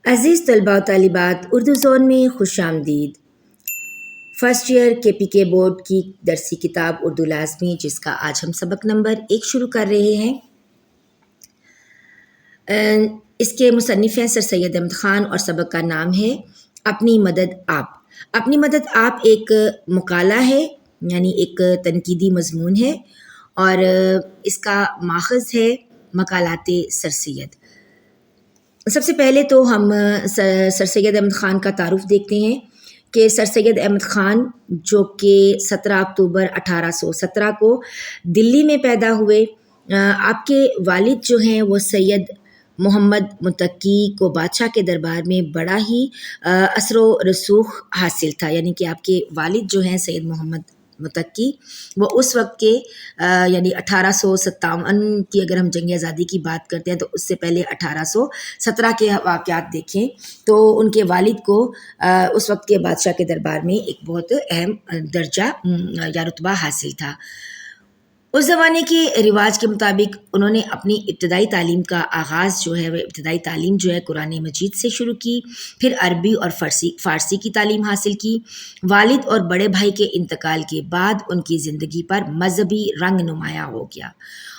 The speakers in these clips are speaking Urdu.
عزیز طلباء و طالبات، اردو زون میں خوش آمدید۔ فرسٹ ایئر کے پی کے بورڈ کی درسی کتاب اردو لازمی، جس کا آج ہم سبق نمبر 1 شروع کر رہے ہیں۔ اس کے مصنف ہیں سر سید احمد خان اور سبق کا نام ہے اپنی مدد آپ۔ اپنی مدد آپ ایک مقالہ ہے، یعنی ایک تنقیدی مضمون ہے، اور اس کا ماخذ ہے مقالات سر سید۔ سب سے پہلے تو ہم سر سید احمد خان کا تعارف دیکھتے ہیں کہ سر سید احمد خان جو کہ 17 اکتوبر 1817 کو دلی میں پیدا ہوئے۔ آپ کے والد جو ہیں وہ سید محمد متقی کو بادشاہ کے دربار میں بڑا ہی اثر و رسوخ حاصل تھا، یعنی کہ آپ کے والد جو ہیں سید محمد متقی، وہ اس وقت کے یعنی 1857 کی اگر ہم جنگ آزادی کی بات کرتے ہیں تو اس سے پہلے 1817 کے واقعات دیکھیں تو ان کے والد کو اس وقت کے بادشاہ کے دربار میں ایک بہت اہم درجہ یا رتبہ حاصل تھا۔ اس زمانے کے رواج کے مطابق انہوں نے اپنی ابتدائی تعلیم کا آغاز جو ہے وہ ابتدائی تعلیم جو ہے قرآن مجید سے شروع کی، پھر عربی اور فارسی کی تعلیم حاصل کی۔ والد اور بڑے بھائی کے انتقال کے بعد ان کی زندگی پر مذہبی رنگ نمایاں ہو گیا،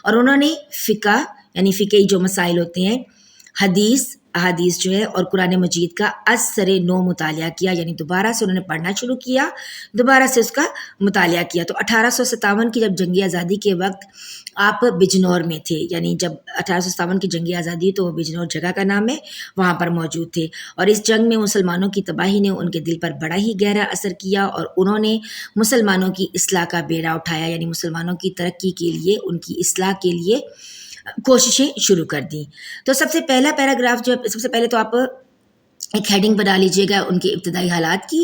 اور انہوں نے فقہ یعنی فقہی جو مسائل ہوتے ہیں، حدیث احادیث جو ہے اور قرآن مجید کا از سر نو مطالعہ کیا، یعنی دوبارہ سے انہوں نے پڑھنا شروع کیا، دوبارہ سے اس کا مطالعہ کیا۔ تو 1857 کی جب جنگی آزادی کے وقت آپ بجنور میں تھے، یعنی جب 1857 کی جنگی آزادی تو وہ بجنور جگہ کا نام ہے، وہاں پر موجود تھے، اور اس جنگ میں مسلمانوں کی تباہی نے ان کے دل پر بڑا ہی گہرا اثر کیا، اور انہوں نے مسلمانوں کی اصلاح کا بیڑا اٹھایا، یعنی مسلمانوں کی ترقی کے لیے، ان کی اصلاح کے لیے کوششیں شروع کر دیں۔ تو سب سے پہلا پیراگراف جو ہے، سب سے پہلے تو آپ ایک ہیڈنگ بنا لیجئے گا ان کے ابتدائی حالات کی،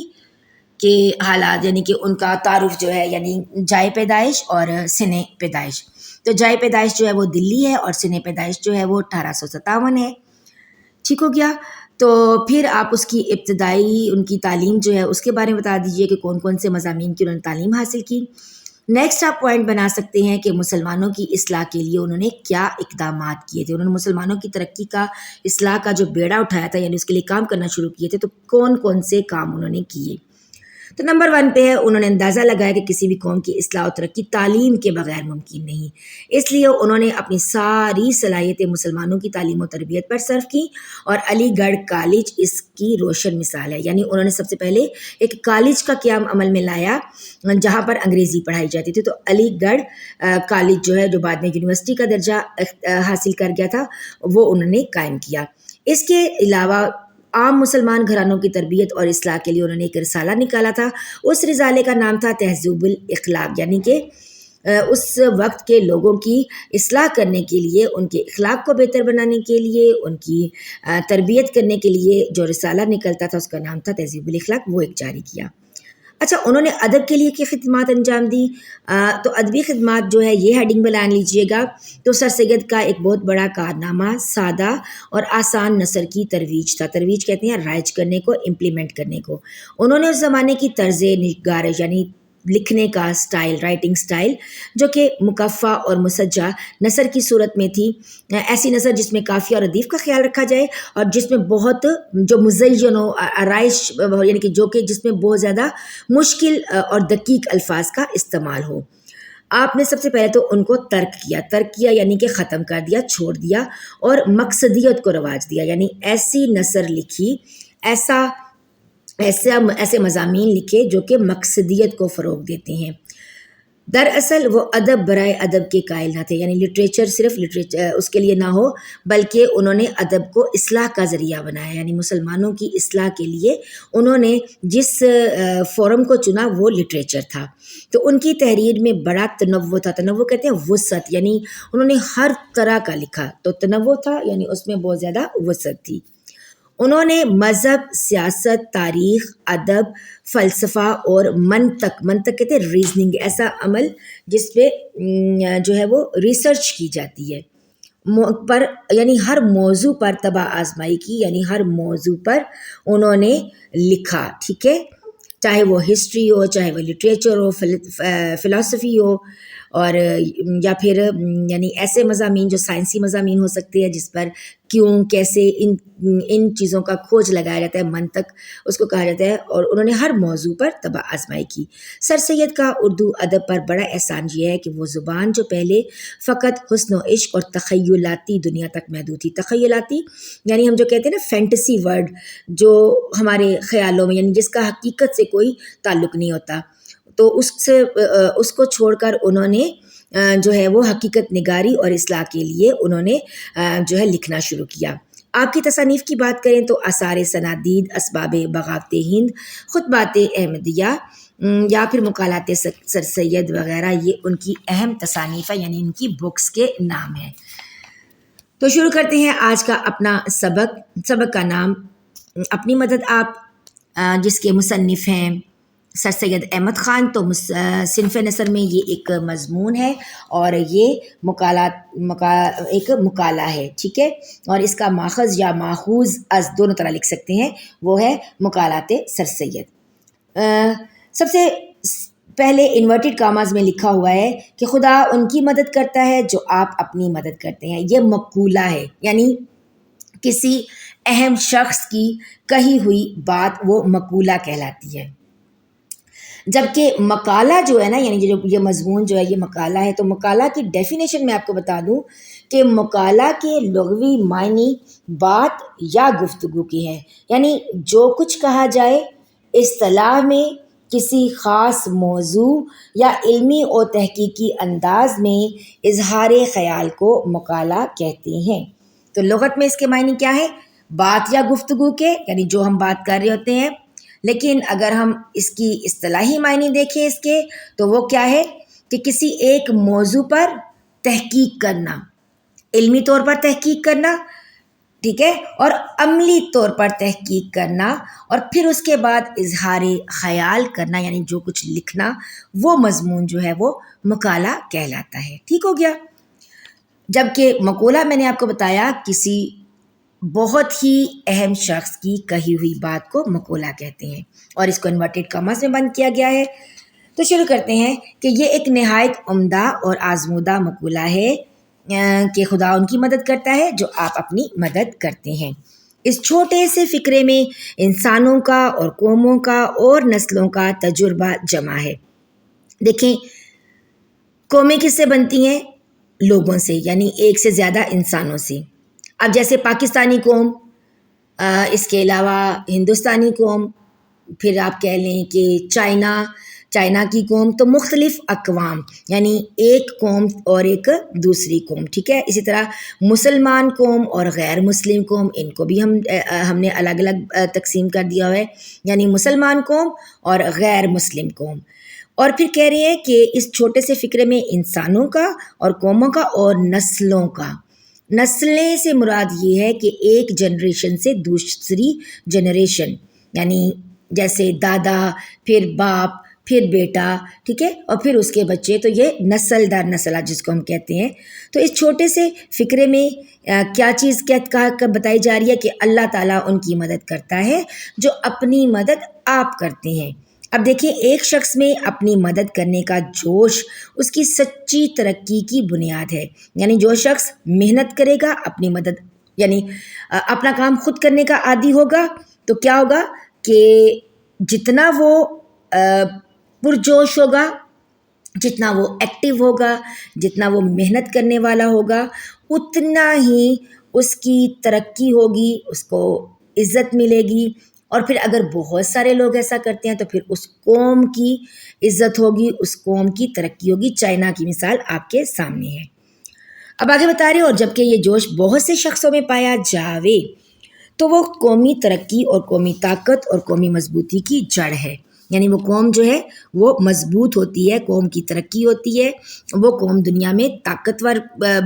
کہ حالات یعنی کہ ان کا تعارف جو ہے، یعنی جائے پیدائش اور سن پیدائش۔ تو جائے پیدائش جو ہے وہ دلی ہے، اور سن پیدائش جو ہے وہ 1857 ہے۔ ٹھیک ہو گیا؟ تو پھر آپ اس کی ابتدائی ان کی تعلیم جو ہے اس کے بارے میں بتا دیجئے کہ کون کون سے مضامین کی انہوں نے تعلیم حاصل کی۔ نیکسٹ آپ پوائنٹ بنا سکتے ہیں کہ مسلمانوں کی اصلاح کے لیے انہوں نے کیا اقدامات کیے تھے، انہوں نے مسلمانوں کی ترقی کا، اصلاح کا جو بیڑا اٹھایا تھا، یعنی اس کے لیے کام کرنا شروع کیے تھے، تو کون کون سے کام انہوں نے کیے۔ تو نمبر 1 پہ ہے، انہوں نے اندازہ لگایا کہ کسی بھی قوم کی اصلاح و ترقی تعلیم کے بغیر ممکن نہیں، اس لیے انہوں نے اپنی ساری صلاحیتیں مسلمانوں کی تعلیم و تربیت پر صرف کی، اور علی گڑھ کالج اس کی روشن مثال ہے۔ یعنی انہوں نے سب سے پہلے ایک کالج کا قیام عمل میں لایا جہاں پر انگریزی پڑھائی جاتی تھی، تو علی گڑھ کالج جو ہے، جو بعد میں یونیورسٹی کا درجہ حاصل کر گیا تھا، وہ انہوں نے قائم کیا۔ اس کے علاوہ عام مسلمان گھرانوں کی تربیت اور اصلاح کے لیے انہوں نے ایک رسالہ نکالا تھا، اس رسالے کا نام تھا تہذیب الاخلاق، یعنی کہ اس وقت کے لوگوں کی اصلاح کرنے کے لیے، ان کے اخلاق کو بہتر بنانے کے لیے، ان کی تربیت کرنے کے لیے جو رسالہ نکلتا تھا اس کا نام تھا تہذیب الاخلاق، وہ ایک جاری کیا۔ اچھا، انہوں نے ادب کے لیے کیا خدمات انجام دی؟ تو ادبی خدمات جو ہے یہ ہیڈنگ بنا لیجئے گا۔ تو سر سید کا ایک بہت بڑا کارنامہ سادہ اور آسان نثر کی ترویج تھا۔ ترویج کہتے ہیں رائج کرنے کو، امپلیمنٹ کرنے کو۔ انہوں نے اس زمانے کی طرز نگارش یعنی لکھنے کا سٹائل، رائٹنگ سٹائل، جو کہ مکفّہ اور مسجع نثر کی صورت میں تھی، ایسی نثر جس میں قافیہ اور ردیف کا خیال رکھا جائے، اور جس میں بہت جو مزین ہو، آرائش یعنی کہ جس میں بہت زیادہ مشکل اور دقیق الفاظ کا استعمال ہو۔ آپ نے سب سے پہلے تو ان کو ترک کیا یعنی کہ ختم کر دیا، چھوڑ دیا، اور مقصدیت کو رواج دیا، یعنی ایسی نثر لکھی، ایسے مضامین لکھے جو کہ مقصدیت کو فروغ دیتے ہیں۔ دراصل وہ ادب برائے ادب کے قائل نہ تھے، یعنی لٹریچر صرف لٹریچر اس کے لیے نہ ہو، بلکہ انہوں نے ادب کو اصلاح کا ذریعہ بنایا، یعنی مسلمانوں کی اصلاح کے لیے انہوں نے جس فورم کو چنا وہ لٹریچر تھا۔ تو ان کی تحریر میں بڑا تنوع تھا، تنوع کہتے ہیں وسعت، یعنی انہوں نے ہر طرح کا لکھا، تو تنوع تھا یعنی اس میں بہت زیادہ وسعت تھی۔ انہوں نے مذہب، سیاست، تاریخ، ادب، فلسفہ اور منطق کہتے ہیں ریزننگ، ایسا عمل جس پہ جو ہے وہ ریسرچ کی جاتی ہے، پر یعنی ہر موضوع پر طبع آزمائی کی، یعنی ہر موضوع پر انہوں نے لکھا، ٹھیک ہے، چاہے وہ ہسٹری ہو، چاہے وہ لٹریچر ہو، فلسفی ہو، اور یا پھر یعنی ایسے مضامین جو سائنسی مضامین ہو سکتے ہیں جس پر کیوں کیسے ان چیزوں کا کھوج لگایا جاتا ہے، منطق اس کو کہا جاتا ہے، اور انہوں نے ہر موضوع پر طبع آزمائی کی۔ سر سید کا اردو ادب پر بڑا احسان یہ ہے کہ وہ زبان جو پہلے فقط حسن و عشق اور تخیلاتی دنیا تک محدود تھی، تخیلاتی یعنی ہم جو کہتے ہیں نا فینٹیسی ورڈ، جو ہمارے خیالوں میں یعنی جس کا حقیقت سے کوئی تعلق نہیں ہوتا، تو اس کو چھوڑ کر انہوں نے جو ہے وہ حقیقت نگاری اور اصلاح کے لیے انہوں نے جو ہے لکھنا شروع کیا۔ آپ کی تصانیف کی بات کریں تو آثار سنادید، اسباب بغاوت ہند، خطبات احمدیہ یا پھر مقالات سر سید وغیرہ یہ ان کی اہم تصانیف ہے، یعنی ان کی بکس کے نام ہیں۔ تو شروع کرتے ہیں آج کا اپنا سبق کا نام اپنی مدد آپ، جس کے مصنف ہیں سر سید احمد خان۔ تو صنف نثر میں یہ ایک مضمون ہے اور یہ ایک مقالہ ہے، ٹھیک ہے، اور اس کا ماخذ یا ماخوذ از دونوں طرح لکھ سکتے ہیں، وہ ہے مقالات سر سید۔ سب سے پہلے انورٹڈ کاماز میں لکھا ہوا ہے کہ خدا ان کی مدد کرتا ہے جو آپ اپنی مدد کرتے ہیں۔ یہ مقولہ ہے، یعنی کسی اہم شخص کی کہی ہوئی بات وہ مقولہ کہلاتی ہے، جبکہ مقالہ جو ہے نا، یعنی جو یہ مضمون جو ہے یہ مقالہ ہے۔ تو مقالہ کی ڈیفینیشن میں آپ کو بتا دوں کہ مقالہ کے لغوی معنی بات یا گفتگو کی ہے، یعنی جو کچھ کہا جائے اصطلاح میں کسی خاص موضوع یا علمی و تحقیقی انداز میں اظہار خیال کو مقالہ کہتے ہیں۔ تو لغت میں اس کے معنی کیا ہے؟ بات یا گفتگو کے، یعنی جو ہم بات کر رہے ہوتے ہیں، لیکن اگر ہم اس کی اصطلاحی معنی دیکھیں اس کے، تو وہ کیا ہے کہ کسی ایک موضوع پر تحقیق کرنا، علمی طور پر تحقیق کرنا، ٹھیک ہے، اور عملی طور پر تحقیق کرنا، اور پھر اس کے بعد اظہار خیال کرنا، یعنی جو کچھ لکھنا، وہ مضمون جو ہے وہ مقالہ کہلاتا ہے۔ ٹھیک ہو گیا؟ جبکہ مقولہ میں نے آپ کو بتایا کسی بہت ہی اہم شخص کی کہی ہوئی بات کو مقولہ کہتے ہیں، اور اس کو انورٹڈ کاماز میں بند کیا گیا ہے۔ تو شروع کرتے ہیں کہ یہ ایک نہایت عمدہ اور آزمودہ مقولہ ہے کہ خدا ان کی مدد کرتا ہے جو آپ اپنی مدد کرتے ہیں۔ اس چھوٹے سے فقرے میں انسانوں کا اور قوموں کا اور نسلوں کا تجربہ جمع ہے۔ دیکھیں، قومیں کس سے بنتی ہیں؟ لوگوں سے، یعنی ایک سے زیادہ انسانوں سے۔ اب جیسے پاکستانی قوم، اس کے علاوہ ہندوستانی قوم، پھر آپ کہہ لیں کہ چائنا کی قوم، تو مختلف اقوام، یعنی ایک قوم اور ایک دوسری قوم، ٹھیک ہے۔ اسی طرح مسلمان قوم اور غیر مسلم قوم، ان کو بھی ہم نے الگ الگ تقسیم کر دیا ہے، یعنی مسلمان قوم اور غیر مسلم قوم۔ اور پھر کہہ رہے ہیں کہ اس چھوٹے سے فقرے میں انسانوں کا اور قوموں کا اور نسلوں کا، نسلیں سے مراد یہ ہے کہ ایک جنریشن سے دوسری جنریشن، یعنی جیسے دادا، پھر باپ، پھر بیٹا، ٹھیک ہے، اور پھر اس کے بچے، تو یہ نسل در نسل جس کو ہم کہتے ہیں۔ تو اس چھوٹے سے فقرے میں کیا چیز بتائی جا رہی ہے کہ اللہ تعالیٰ ان کی مدد کرتا ہے جو اپنی مدد آپ کرتے ہیں۔ اب دیکھیں، ایک شخص میں اپنی مدد کرنے کا جوش اس کی سچی ترقی کی بنیاد ہے، یعنی جو شخص محنت کرے گا، اپنی مدد یعنی اپنا کام خود کرنے کا عادی ہوگا، تو کیا ہوگا کہ جتنا وہ پرجوش ہوگا، جتنا وہ ایکٹیو ہوگا، جتنا وہ محنت کرنے والا ہوگا، اتنا ہی اس کی ترقی ہوگی، اس کو عزت ملے گی، اور پھر اگر بہت سارے لوگ ایسا کرتے ہیں تو پھر اس قوم کی عزت ہوگی، اس قوم کی ترقی ہوگی۔ چائنا کی مثال آپ کے سامنے ہے۔ اب آگے بتا رہے ہو، جبکہ یہ جوش بہت سے شخصوں میں پایا جاوے تو وہ قومی ترقی اور قومی طاقت اور قومی مضبوطی کی جڑ ہے، یعنی وہ قوم جو ہے وہ مضبوط ہوتی ہے، قوم کی ترقی ہوتی ہے، وہ قوم دنیا میں طاقتور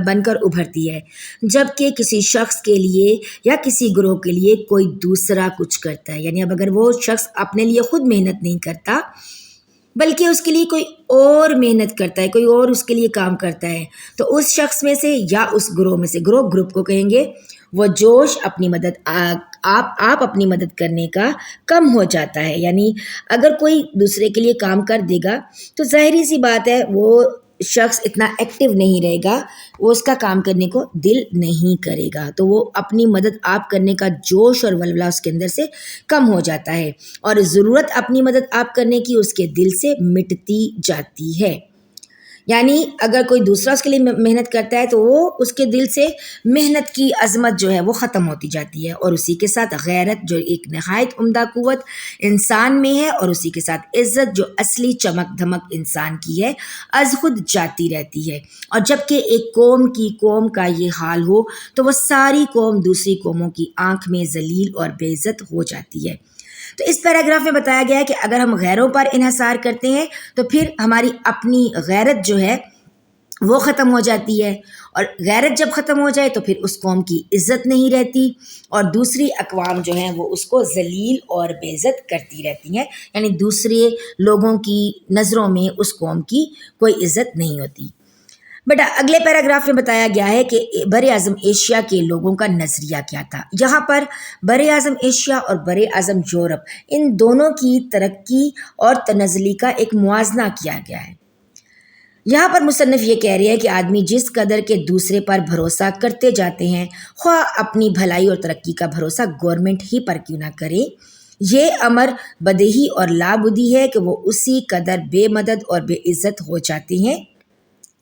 بن کر ابھرتی ہے۔ جبکہ کسی شخص کے لیے یا کسی گروہ کے لیے کوئی دوسرا کچھ کرتا ہے، یعنی اب اگر وہ شخص اپنے لیے خود محنت نہیں کرتا بلکہ اس کے لیے کوئی اور محنت کرتا ہے، کوئی اور اس کے لیے کام کرتا ہے، تو اس شخص میں سے یا اس گروہ میں سے، گروپ کو کہیں گے، وہ جوش اپنی مدد آپ اپنی مدد کرنے کا کم ہو جاتا ہے۔ یعنی اگر کوئی دوسرے کے لیے کام کر دے گا تو ظاہری سی بات ہے وہ شخص اتنا ایکٹیو نہیں رہے گا، وہ اس کا کام کرنے کو دل نہیں کرے گا، تو وہ اپنی مدد آپ کرنے کا جوش اور ولولہ اس کے اندر سے کم ہو جاتا ہے، اور ضرورت اپنی مدد آپ کرنے کی اس کے دل سے مٹتی جاتی ہے۔ یعنی اگر کوئی دوسرا اس کے لیے محنت کرتا ہے تو وہ اس کے دل سے محنت کی عظمت جو ہے وہ ختم ہوتی جاتی ہے، اور اسی کے ساتھ غیرت جو ایک نہایت عمدہ قوت انسان میں ہے، اور اسی کے ساتھ عزت جو اصلی چمک دھمک انسان کی ہے، از خود جاتی رہتی ہے۔ اور جب کہ ایک قوم کا یہ حال ہو تو وہ ساری قوم دوسری قوموں کی آنکھ میں ذلیل اور بے عزت ہو جاتی ہے۔ تو اس پیراگراف میں بتایا گیا ہے کہ اگر ہم غیروں پر انحصار کرتے ہیں تو پھر ہماری اپنی غیرت جو ہے وہ ختم ہو جاتی ہے، اور غیرت جب ختم ہو جائے تو پھر اس قوم کی عزت نہیں رہتی، اور دوسری اقوام جو ہیں وہ اس کو ذلیل اور بے عزت کرتی رہتی ہیں، یعنی دوسرے لوگوں کی نظروں میں اس قوم کی کوئی عزت نہیں ہوتی۔ بٹ اگلے پیراگراف میں بتایا گیا ہے کہ بر اعظم ایشیا کے لوگوں کا نظریہ کیا تھا۔ یہاں پر بر اعظم ایشیا اور بر اعظم یورپ، ان دونوں کی ترقی اور تنزلی کا ایک موازنہ کیا گیا ہے۔ یہاں پر مصنف یہ کہہ رہے ہیں کہ آدمی جس قدر کے دوسرے پر بھروسہ کرتے جاتے ہیں، خواہ اپنی بھلائی اور ترقی کا بھروسہ گورنمنٹ ہی پر کیوں نہ کرے، یہ امر بدیہی اور لابدی ہے کہ وہ اسی قدر بے مدد اور بے عزت ہو جاتے ہیں۔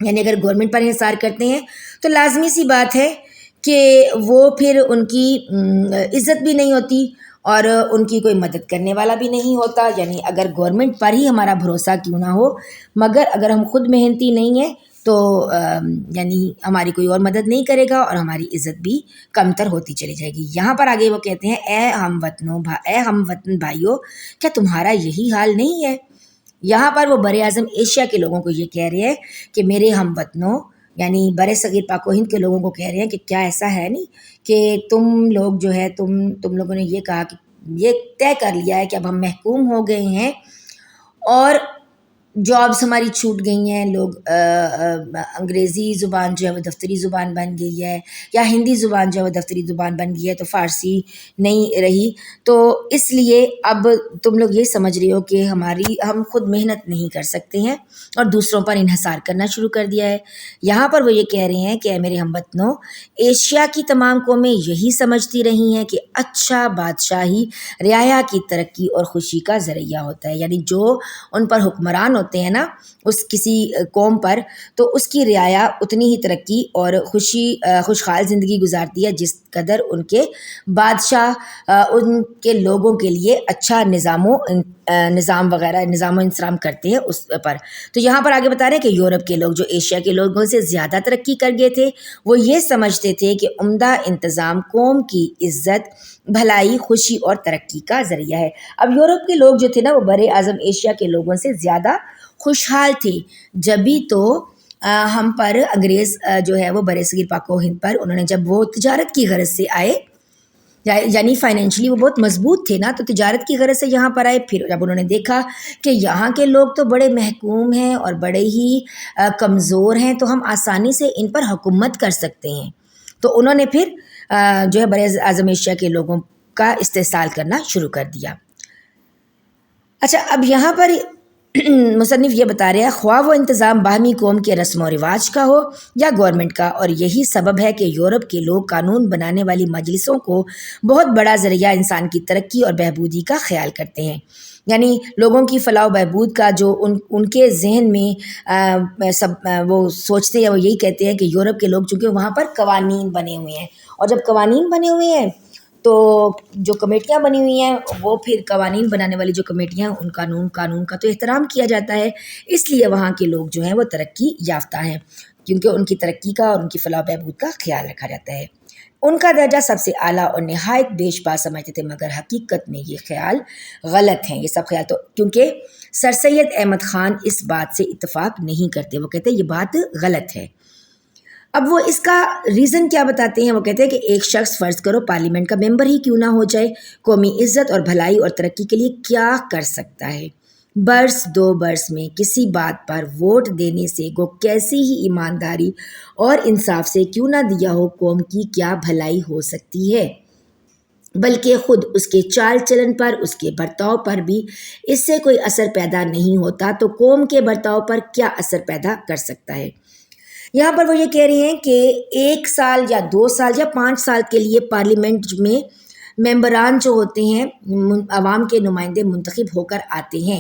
یعنی اگر گورنمنٹ پر انحصار کرتے ہیں تو لازمی سی بات ہے کہ وہ پھر ان کی عزت بھی نہیں ہوتی اور ان کی کوئی مدد کرنے والا بھی نہیں ہوتا۔ یعنی اگر گورنمنٹ پر ہی ہمارا بھروسہ کیوں نہ ہو، مگر اگر ہم خود محنتی نہیں ہیں تو یعنی ہماری کوئی اور مدد نہیں کرے گا اور ہماری عزت بھی کمتر ہوتی چلی جائے گی۔ یہاں پر آگے وہ کہتے ہیں، اے ہم وطن بھائیو، کیا تمہارا یہی حال نہیں ہے؟ یہاں پر وہ بر اعظم ایشیا کے لوگوں کو یہ کہہ رہے ہیں کہ میرے ہم وطنوں، یعنی بر صغیر پاک و ہند کے لوگوں کو کہہ رہے ہیں کہ کیا ایسا ہے نہیں کہ تم لوگ جو ہے تم لوگوں نے یہ کہا کہ یہ طے کر لیا ہے کہ اب ہم محکوم ہو گئے ہیں اور جابس ہماری چھوٹ گئی ہیں، لوگ انگریزی زبان جو ہے وہ دفتری زبان بن گئی ہے، یا ہندی زبان جو ہے وہ دفتری زبان بن گئی ہے تو فارسی نہیں رہی، تو اس لیے اب تم لوگ یہ سمجھ رہے ہو کہ ہم خود محنت نہیں کر سکتے ہیں اور دوسروں پر انحصار کرنا شروع کر دیا ہے۔ یہاں پر وہ یہ کہہ رہے ہیں کہ اے میرے ہم وطنوں، ایشیا کی تمام قومیں یہی سمجھتی رہی ہیں کہ اچھا بادشاہی رعایا کی ترقی اور خوشی کا ذریعہ ہوتا ہے، یعنی جو ان پر حکمران ہوتے ہیں نا اس کسی قوم پر، تو اس کی رعایا اتنی ہی ترقی اور خوشحال زندگی گزارتی ہے جس قدر ان کے بادشاہ ان کے لوگوں کے لیے اچھا نظام و انتظام کرتے ہیں اس پر۔ تو یہاں پر آگے بتا رہے ہیں کہ یورپ کے لوگ جو ایشیا کے لوگوں سے زیادہ ترقی کر گئے تھے، وہ یہ سمجھتے تھے کہ عمدہ انتظام قوم کی عزت، بھلائی، خوشی اور ترقی کا ذریعہ ہے۔ اب یورپ کے لوگ جو تھے نا وہ بر اعظم ایشیا کے لوگوں سے زیادہ خوشحال تھے، جبھی تو ہم پر انگریز جو ہے وہ بر صغیر پاک و ہند پر انہوں نے جب وہ تجارت کی غرض سے آئے، یعنی فائنینشلی وہ بہت مضبوط تھے نا، تو تجارت کی غرض سے یہاں پر آئے، پھر جب انہوں نے دیکھا کہ یہاں کے لوگ تو بڑے محکوم ہیں اور بڑے ہی کمزور ہیں، تو ہم آسانی سے ان پر حکومت کر سکتے ہیں، تو انہوں نے پھر جو ہے بر اعظم ایشیا کے لوگوں کا استحصال کرنا شروع کر دیا۔ اچھا، اب یہاں پر مصنف یہ بتا رہے ہیں، خواہ وہ انتظام باہمی قوم کے رسم و رواج کا ہو یا گورنمنٹ کا، اور یہی سبب ہے کہ یورپ کے لوگ قانون بنانے والی مجلسوں کو بہت بڑا ذریعہ انسان کی ترقی اور بہبودی کا خیال کرتے ہیں۔ یعنی لوگوں کی فلاح و بہبود کا جو ان کے ذہن میں وہ سوچتے ہیں، وہ یہی کہتے ہیں کہ یورپ کے لوگ چونکہ وہاں پر قوانین بنے ہوئے ہیں، اور جب قوانین بنے ہوئے ہیں تو جو کمیٹیاں بنی ہوئی ہیں وہ پھر قوانین بنانے والی جو کمیٹیاں ہیں ان قانون کا تو احترام کیا جاتا ہے، اس لیے وہاں کے لوگ جو ہیں وہ ترقی یافتہ ہیں، کیونکہ ان کی ترقی کا اور ان کی فلاح و بہبود کا خیال رکھا جاتا ہے۔ ان کا درجہ سب سے اعلیٰ اور نہایت بیش بات سمجھتے تھے، مگر حقیقت میں یہ خیال غلط ہیں، یہ سب خیال تو کیونکہ سر سید احمد خان اس بات سے اتفاق نہیں کرتے، وہ کہتے ہیں یہ بات غلط ہے۔ اب وہ اس کا ریزن کیا بتاتے ہیں، وہ کہتے ہیں کہ ایک شخص فرض کرو پارلیمنٹ کا ممبر ہی کیوں نہ ہو جائے، قومی عزت اور بھلائی اور ترقی کے لیے کیا کر سکتا ہے؟ برس دو برس میں کسی بات پر ووٹ دینے سے گو کیسی ہی ایمانداری اور انصاف سے کیوں نہ دیا ہو، قوم کی کیا بھلائی ہو سکتی ہے؟ بلکہ خود اس کے چال چلن پر، اس کے برتاؤ پر بھی اس سے کوئی اثر پیدا نہیں ہوتا، تو قوم کے برتاؤ پر کیا اثر پیدا کر سکتا ہے؟ یہاں پر وہ یہ کہہ رہے ہیں کہ 1 سال یا 2 سال یا 5 سال کے لیے پارلیمنٹ میں ممبران جو ہوتے ہیں، عوام کے نمائندے منتخب ہو کر آتے ہیں،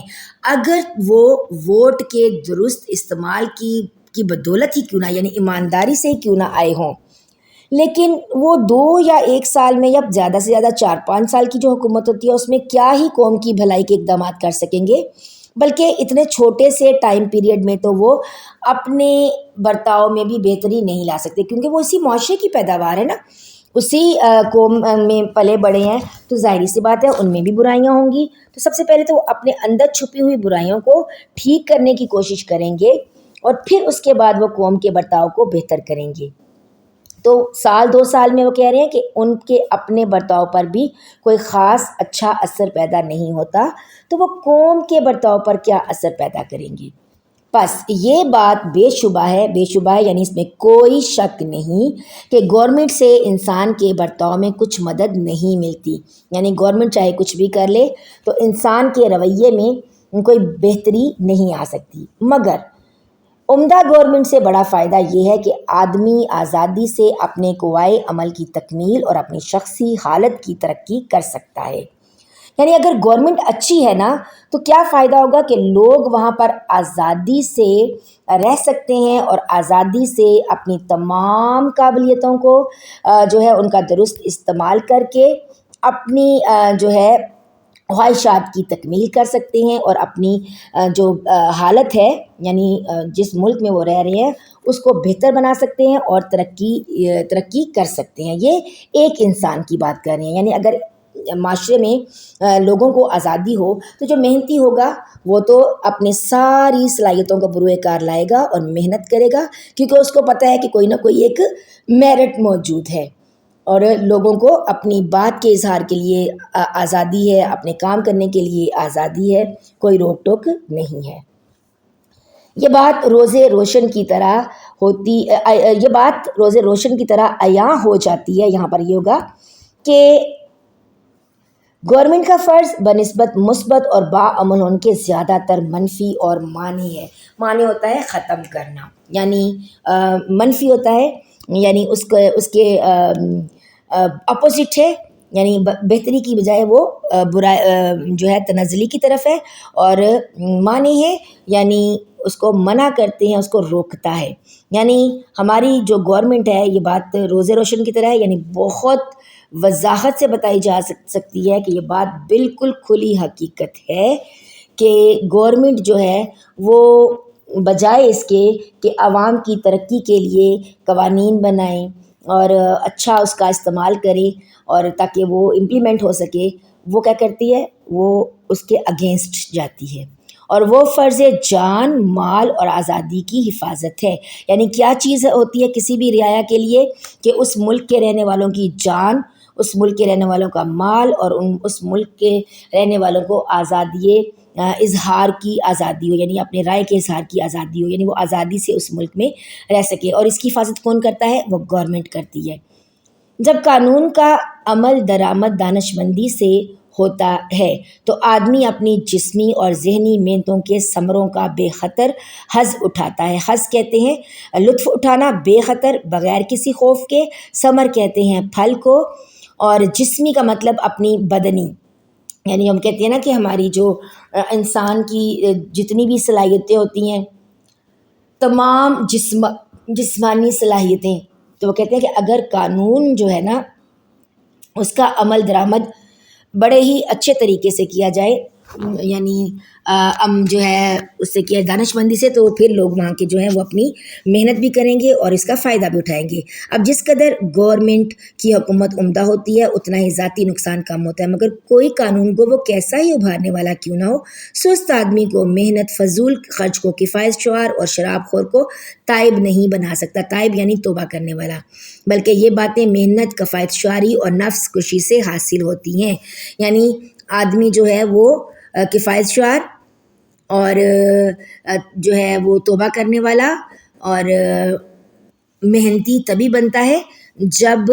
اگر وہ ووٹ کے درست استعمال کی بدولت ہی کیوں نہ، یعنی ایمانداری سے ہی کیوں نہ آئے ہوں، لیکن وہ 2 یا 1 سال میں یا زیادہ سے زیادہ 4-5 سال کی جو حکومت ہوتی ہے اس میں کیا ہی قوم کی بھلائی کے اقدامات کر سکیں گے؟ بلکہ اتنے چھوٹے سے ٹائم پیریڈ میں تو وہ اپنے برتاؤ میں بھی بہتری نہیں لا سکتے، کیونکہ وہ اسی معاشرے کی پیداوار ہے نا، اسی قوم میں پلے بڑے ہیں، تو ظاہری سی بات ہے ان میں بھی برائیاں ہوں گی۔ تو سب سے پہلے تو وہ اپنے اندر چھپی ہوئی برائیوں کو ٹھیک کرنے کی کوشش کریں گے، اور پھر اس کے بعد وہ قوم کے برتاؤ کو بہتر کریں گے۔ تو 1-2 سال میں وہ کہہ رہے ہیں کہ ان کے اپنے برتاؤ پر بھی کوئی خاص اچھا اثر پیدا نہیں ہوتا، تو وہ قوم کے برتاؤ پر کیا اثر پیدا کریں گے؟ بس یہ بات بے شبہ ہے یعنی اس میں کوئی شک نہیں کہ گورنمنٹ سے انسان کے برتاؤ میں کچھ مدد نہیں ملتی، یعنی گورنمنٹ چاہے کچھ بھی کر لے تو انسان کے رویے میں کوئی بہتری نہیں آ سکتی، مگر عمدہ گورنمنٹ سے بڑا فائدہ یہ ہے کہ آدمی آزادی سے اپنے قوائے عمل کی تکمیل اور اپنی شخصی حالت کی ترقی کر سکتا ہے۔ یعنی اگر گورنمنٹ اچھی ہے نا تو کیا فائدہ ہوگا کہ لوگ وہاں پر آزادی سے رہ سکتے ہیں اور آزادی سے اپنی تمام قابلیتوں کو جو ہے ان کا درست استعمال کر کے اپنی جو ہے خواہشات کی تکمیل کر سکتے ہیں، اور اپنی جو حالت ہے یعنی جس ملک میں وہ رہ رہے ہیں اس کو بہتر بنا سکتے ہیں اور ترقی کر سکتے ہیں۔ یہ ایک انسان کی بات کر رہے ہیں، یعنی اگر معاشرے میں لوگوں کو آزادی ہو تو جو محنتی ہوگا وہ تو اپنے ساری صلاحیتوں کو بروئے کار لائے گا اور محنت کرے گا، کیونکہ اس کو پتہ ہے کہ کوئی نہ کوئی ایک میرٹ موجود ہے، اور لوگوں کو اپنی بات کے اظہار کے لیے آزادی ہے، اپنے کام کرنے کے لیے آزادی ہے، کوئی روک ٹوک نہیں ہے۔ یہ بات روزے روشن کی طرح عیاں ہو جاتی ہے۔ یہاں پر یہ ہوگا کہ گورنمنٹ کا فرض بنسبت مثبت اور باعمل ہونے کے زیادہ تر منفی اور مانی ہے۔ مانی ہوتا ہے ختم کرنا، یعنی منفی ہوتا ہے یعنی اس کے اپوزٹ ہے، یعنی بہتری کی بجائے وہ برا جو ہے تنزلی کی طرف ہے، اور مانی ہے یعنی اس کو منع کرتے ہیں، اس کو روکتا ہے۔ یعنی ہماری جو گورنمنٹ ہے یہ بات روزے روشن کی طرح ہے، یعنی بہت وضاحت سے بتائی جا سکتی ہے کہ یہ بات بالکل کھلی حقیقت ہے کہ گورنمنٹ جو ہے وہ بجائے اس کے کہ عوام کی ترقی کے لیے قوانین بنائیں اور اچھا اس کا استعمال کرے اور تاکہ وہ امپلیمنٹ ہو سکے، وہ کیا کرتی ہے، وہ اس کے اگینسٹ جاتی ہے، اور وہ فرض جان مال اور آزادی کی حفاظت ہے۔ یعنی کیا چیز ہوتی ہے کسی بھی رعایا کے لیے کہ اس ملک کے رہنے والوں کی جان، اس ملک کے رہنے والوں کا مال، اور اس ملک کے رہنے والوں کو آزادی اظہار کی آزادی ہو، یعنی اپنے رائے کے اظہار کی آزادی ہو، یعنی وہ آزادی سے اس ملک میں رہ سکے، اور اس کی حفاظت کون کرتا ہے؟ وہ گورنمنٹ کرتی ہے۔ جب قانون کا عمل درآمد دانش مندی سے ہوتا ہے تو آدمی اپنی جسمی اور ذہنی محنتوں کے ثمروں کا بے خطر حظ اٹھاتا ہے۔ حظ کہتے ہیں لطف اٹھانا بے خطر بغیر کسی خوف کے، ثمر کہتے ہیں پھل کو، اور جسمی کا مطلب اپنی بدنی، یعنی ہم کہتے ہیں نا کہ ہماری جو انسان کی جتنی بھی صلاحیتیں ہوتی ہیں، تمام جسمانی صلاحیتیں، تو وہ کہتے ہیں کہ اگر قانون جو ہے نا اس کا عمل درآمد بڑے ہی اچھے طریقے سے کیا جائے، یعنی جو ہے اس سے کیا دانش مندی سے، تو پھر لوگ وہاں کے جو ہیں وہ اپنی محنت بھی کریں گے اور اس کا فائدہ بھی اٹھائیں گے۔ اب جس قدر گورنمنٹ کی حکومت عمدہ ہوتی ہے اتنا ہی ذاتی نقصان کم ہوتا ہے، مگر کوئی قانون کو وہ کیسا ہی ابھارنے والا کیوں نہ ہو، سست آدمی کو محنت، فضول خرچ کو کفایت شعار اور شراب خور کو تائب نہیں بنا سکتا۔ تائب یعنی توبہ کرنے والا، بلکہ یہ باتیں محنت، کفایت شعاری اور نفس کشی سے حاصل ہوتی ہیں۔ یعنی آدمی جو ہے وہ کفایت شعار اور جو ہے وہ توبہ کرنے والا اور محنتی تبھی بنتا ہے جب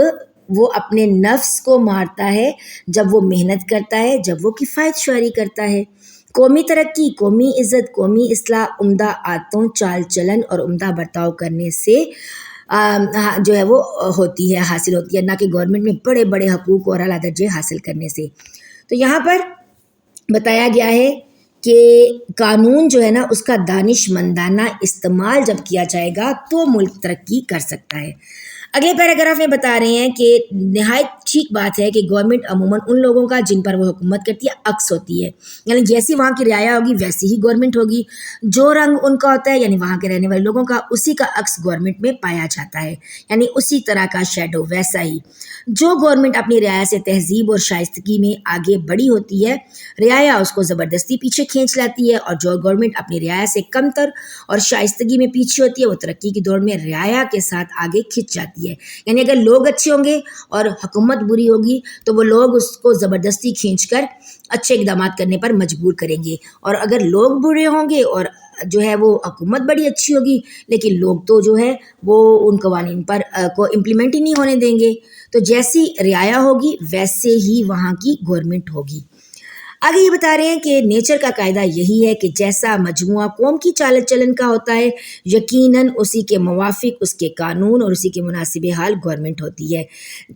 وہ اپنے نفس کو مارتا ہے جب وہ محنت کرتا ہے، جب وہ کفایت شعری کرتا ہے۔ قومی ترقی، قومی عزت، قومی اصلاح عمدہ عادتوں، چال چلن اور عمدہ برتاؤ کرنے سے جو ہے وہ ہوتی ہے، حاصل ہوتی ہے، نہ کہ گورنمنٹ میں بڑے بڑے حقوق اور اعلیٰ درجے حاصل کرنے سے۔ تو یہاں پر بتایا گیا ہے کہ قانون جو ہے نا اس کا دانش مندانہ استعمال جب کیا جائے گا تو ملک ترقی کر سکتا ہے۔ اگلے پیراگراف میں بتا رہے ہیں کہ نہایت ٹھیک بات ہے کہ گورنمنٹ عموماً ان لوگوں کا جن پر وہ حکومت کرتی ہے عکس ہوتی ہے، یعنی جیسی وہاں کی رعایا ہوگی ویسی ہی گورنمنٹ ہوگی، جو رنگ ان کا ہوتا ہے یعنی وہاں کے رہنے والے لوگوں کا اسی کا عکس گورنمنٹ میں پایا جاتا ہے، یعنی اسی طرح کا شیڈو ویسا ہی۔ جو گورنمنٹ اپنی رعایا سے تہذیب اور شائستگی میں آگے بڑی ہوتی ہے، رعایا اس کو زبردستی پیچھے کھینچ لاتی ہے، اور جو گورنمنٹ اپنی رعایا سے کم تر اور شائستگی میں پیچھے ہوتی ہے وہ ترقی کی دوڑ میں رعایا کے ساتھ آگے کھنچ جاتی ہے۔ یعنی اگر لوگ اچھے ہوں گے اور حکومت بری ہوگی تو وہ لوگ اس کو زبردستی کھینچ کر اچھے اقدامات کرنے پر مجبور کریں گے، اور اگر لوگ برے ہوں گے اور جو ہے وہ حکومت بڑی اچھی ہوگی لیکن لوگ تو جو ہے وہ ان قوانین پر کو امپلیمنٹ ہی نہیں ہونے دیں گے۔ تو جیسی رعایا ہوگی ویسے ہی وہاں کی گورنمنٹ ہوگی۔ آگے یہ بتا رہے ہیں کہ نیچر کا قاعدہ یہی ہے کہ جیسا مجموعہ قوم کی چال چلن کا ہوتا ہے یقیناً اسی کے موافق اس کے قانون اور اسی کے مناسب حال گورنمنٹ ہوتی ہے۔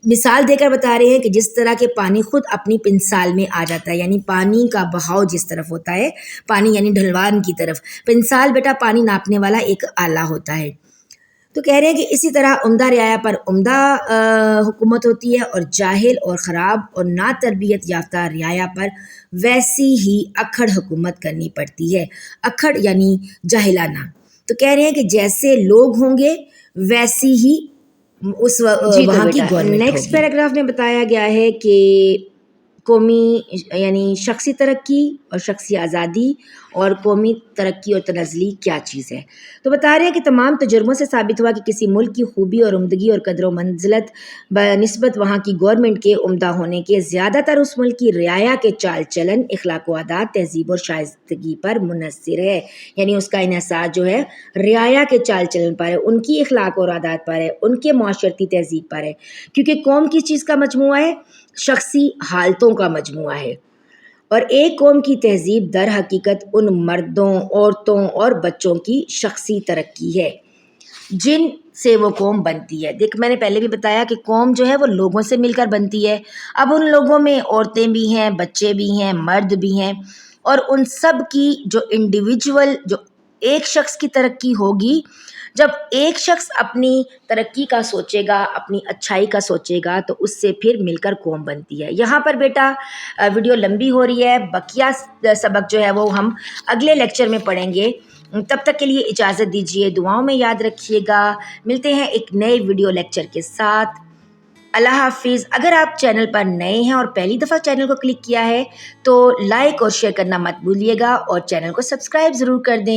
مثال دے کر بتا رہے ہیں کہ جس طرح کے پانی خود اپنی پنسال میں آ جاتا ہے، یعنی پانی کا بہاؤ جس طرف ہوتا ہے، پانی یعنی ڈھلوان کی طرف، پنسال بیٹا پانی ناپنے والا ایک آلہ ہوتا ہے۔ تو کہہ رہے ہیں کہ اسی طرح عمدہ رعایا پر عمدہ حکومت ہوتی ہے، اور جاہل اور خراب اور نا تربیت یافتہ رعایا پر ویسی ہی اکھڑ حکومت کرنی پڑتی ہے۔ اکھڑ یعنی جاہلانہ۔ تو کہہ رہے ہیں کہ جیسے لوگ ہوں گے ویسی ہی اس جی تو وہاں کی بیٹا گورنمنٹ نیکسٹ ہوگی۔ پیراگراف میں بتایا گیا ہے کہ قومی یعنی شخصی ترقی اور شخصی آزادی اور قومی ترقی اور تنزلی کیا چیز ہے۔ تو بتا رہے ہیں کہ تمام تجربوں سے ثابت ہوا کہ کسی ملک کی خوبی اور عمدگی اور قدر و منزلت بنسبت وہاں کی گورنمنٹ کے عمدہ ہونے کے زیادہ تر اس ملک کی رعایا کے چال چلن، اخلاق و عادات، تہذیب اور شائستگی پر منحصر ہے۔ یعنی اس کا انحصار جو ہے رعایا کے چال چلن پر ہے، ان کی اخلاق اور عادات پر ہے، ان کے معاشرتی تہذیب پر ہے، کیونکہ قوم کس چیز کا مجموعہ ہے؟ شخصی حالتوں کا مجموعہ ہے، اور ایک قوم کی تہذیب در حقیقت ان مردوں، عورتوں اور بچوں کی شخصی ترقی ہے جن سے وہ قوم بنتی ہے۔ دیکھ میں نے پہلے بھی بتایا کہ قوم جو ہے وہ لوگوں سے مل کر بنتی ہے۔ اب ان لوگوں میں عورتیں بھی ہیں، بچے بھی ہیں، مرد بھی ہیں، اور ان سب کی جو انڈیویجول جو ایک شخص کی ترقی ہوگی، جب ایک شخص اپنی ترقی کا سوچے گا، اپنی اچھائی کا سوچے گا، تو اس سے پھر مل کر قوم بنتی ہے۔ یہاں پر بیٹا ویڈیو لمبی ہو رہی ہے، بقیہ سبق جو ہے وہ ہم اگلے لیکچر میں پڑھیں گے۔ تب تک کے لیے اجازت دیجیے، دعاؤں میں یاد رکھیے گا۔ ملتے ہیں ایک نئے ویڈیو لیکچر کے ساتھ۔ اللہ حافظ۔ اگر آپ چینل پر نئے ہیں اور پہلی دفعہ چینل کو کلک کیا ہے تو لائک اور شیئر کرنا مت بھولیے گا، اور چینل کو سبسکرائب ضرور کر دیں۔